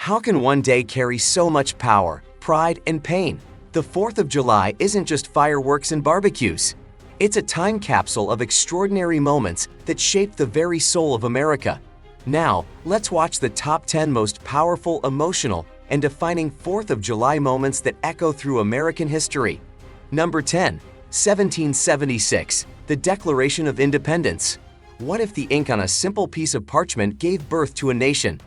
How can one day carry so much power, pride, and pain? The 4th of July isn't just fireworks and barbecues. It's a time capsule of extraordinary moments that shaped the very soul of America. Now, let's watch the top 10 most powerful, emotional, and defining 4th of July moments that echo through American history. Number 10. 1776, the Declaration of Independence. What if the ink on a simple piece of parchment gave birth to a nation?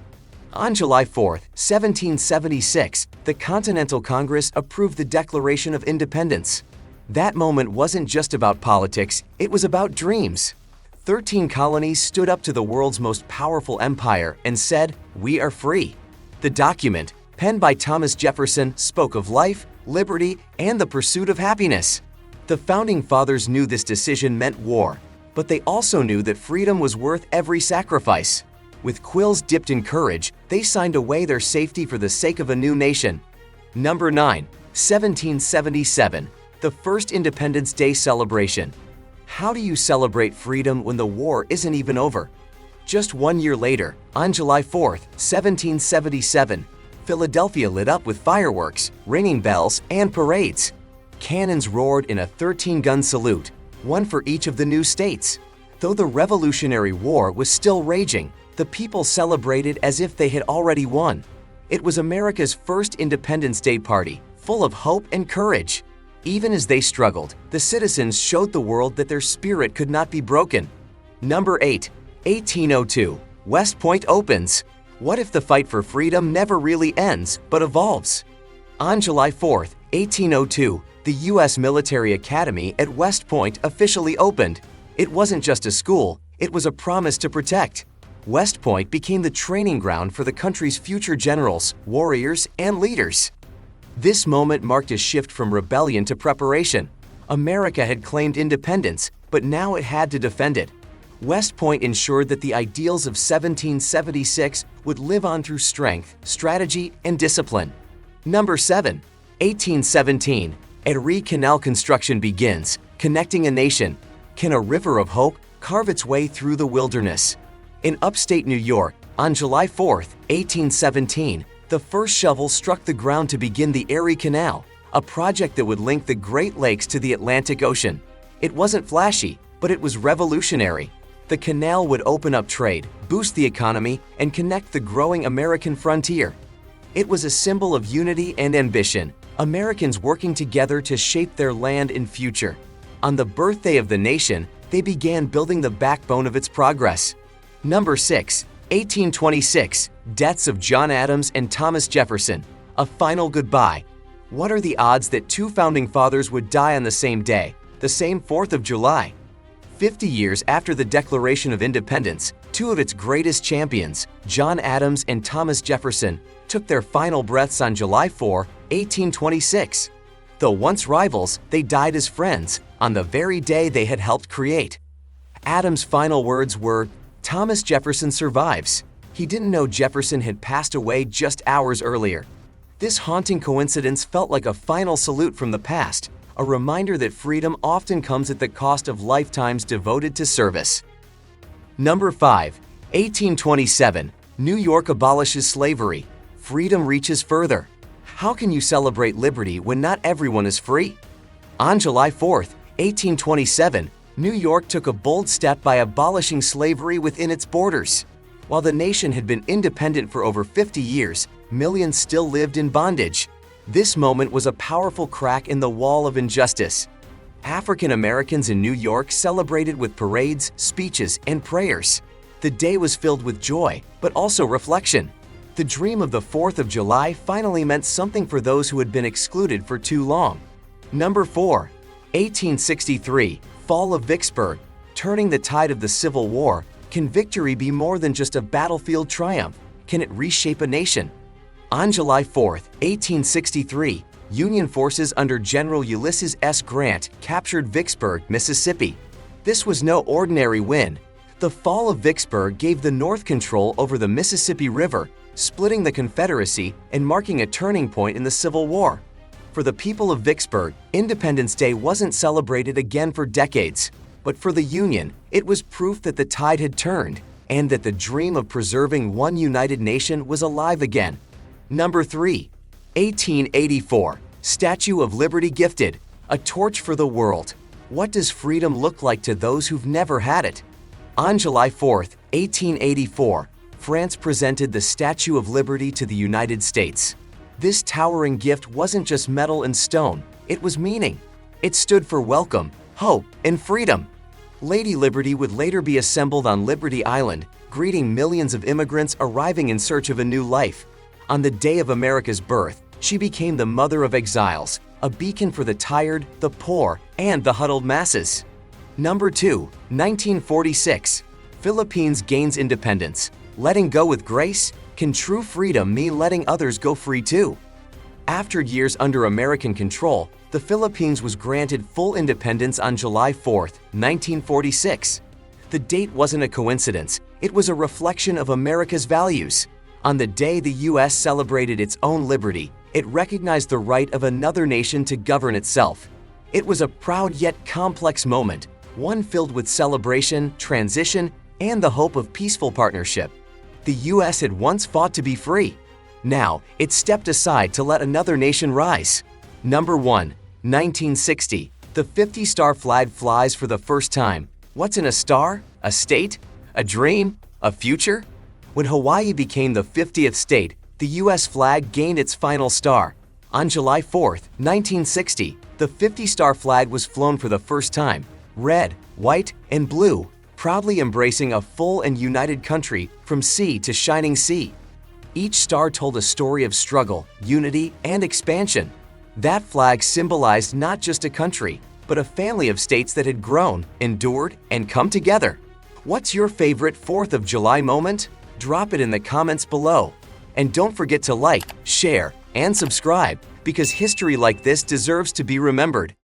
On July 4, 1776, the Continental Congress approved the Declaration of Independence. That moment wasn't just about politics, it was about dreams. 13 colonies stood up to the world's most powerful empire and said, "We are free." The document, penned by Thomas Jefferson, spoke of life, liberty, and the pursuit of happiness. The Founding Fathers knew this decision meant war, but they also knew that freedom was worth every sacrifice. With quills dipped in courage, they signed away their safety for the sake of a new nation. Number 9. 1777, the first Independence Day celebration. How do you celebrate freedom when the war isn't even over? Just 1 year later, on July 4, 1777, Philadelphia lit up with fireworks, ringing bells, and parades. Cannons roared in a 13-gun salute, one for each of the new states. Though the Revolutionary War was still raging, the people celebrated as if they had already won. It was America's first Independence Day party, full of hope and courage. Even as they struggled, the citizens showed the world that their spirit could not be broken. Number 8. 1802, West Point opens. What if the fight for freedom never really ends, but evolves? On July 4, 1802, the U.S. Military Academy at West Point officially opened. It wasn't just a school, it was a promise to protect. West Point became the training ground for the country's future generals, warriors, and leaders. This moment marked a shift from rebellion to preparation. America had claimed independence, but now it had to defend it. West Point ensured that the ideals of 1776 would live on through strength, strategy, and discipline. Number 7. 1817, Erie Canal construction begins, connecting a nation. Can a river of hope carve its way through the wilderness? In upstate New York, on July 4, 1817, the first shovel struck the ground to begin the Erie Canal, a project that would link the Great Lakes to the Atlantic Ocean. It wasn't flashy, but it was revolutionary. The canal would open up trade, boost the economy, and connect the growing American frontier. It was a symbol of unity and ambition, Americans working together to shape their land and future. On the birthday of the nation, they began building the backbone of its progress. Number 6. 1826, deaths of John Adams and Thomas Jefferson, a final goodbye. What are the odds that two founding fathers would die on the same day, the same 4th of July? 50 years after the Declaration of Independence, two of its greatest champions, John Adams and Thomas Jefferson, took their final breaths on July 4, 1826. Though once rivals, they died as friends on the very day they had helped create. Adams' final words were, "Thomas Jefferson survives." He didn't know Jefferson had passed away just hours earlier. This haunting coincidence felt like a final salute from the past, a reminder that freedom often comes at the cost of lifetimes devoted to service. Number 5. 1827, New York abolishes slavery. Freedom reaches further. How can you celebrate liberty when not everyone is free? On July 4, 1827, New York took a bold step by abolishing slavery within its borders. While the nation had been independent for over 50 years, millions still lived in bondage. This moment was a powerful crack in the wall of injustice. African Americans in New York celebrated with parades, speeches, and prayers. The day was filled with joy, but also reflection. The dream of the 4th of July finally meant something for those who had been excluded for too long. Number 4. 1863, Fall of Vicksburg. Turning the tide of the Civil War, can victory be more than just a battlefield triumph? Can it reshape a nation? On July 4, 1863, Union forces under General Ulysses S. Grant captured Vicksburg, Mississippi. This was no ordinary win. The fall of Vicksburg gave the North control over the Mississippi River, splitting the Confederacy and marking a turning point in the Civil War. For the people of Vicksburg, Independence Day wasn't celebrated again for decades. But for the Union, it was proof that the tide had turned and that the dream of preserving one united nation was alive again. Number 3. 1884. Statue of Liberty gifted. A torch for the world. What does freedom look like to those who've never had it? On July 4, 1884, France presented the Statue of Liberty to the United States. This towering gift wasn't just metal and stone, it was meaning. It stood for welcome, hope, and freedom. Lady Liberty would later be assembled on Liberty Island, greeting millions of immigrants arriving in search of a new life. On the day of America's birth, she became the mother of exiles, a beacon for the tired, the poor, and the huddled masses. Number 2. 1946. Philippines gains independence. Letting go with grace? Can true freedom mean letting others go free too? After years under American control, the Philippines was granted full independence on July 4, 1946. The date wasn't a coincidence, it was a reflection of America's values. On the day the U.S. celebrated its own liberty, it recognized the right of another nation to govern itself. It was a proud yet complex moment, one filled with celebration, transition, and the hope of peaceful partnership. The U.S. had once fought to be free. Now, it stepped aside to let another nation rise. Number 1. 1960. The 50-star flag flies for the first time. What's in a star? A state? A dream? A future? When Hawaii became the 50th state, the U.S. flag gained its final star. On July 4, 1960, the 50-star flag was flown for the first time, red, white, and blue, proudly embracing a full and united country from sea to shining sea. Each star told a story of struggle, unity, and expansion. That flag symbolized not just a country, but a family of states that had grown, endured, and come together. What's your favorite 4th of July moment? Drop it in the comments below. And don't forget to like, share, and subscribe, because history like this deserves to be remembered.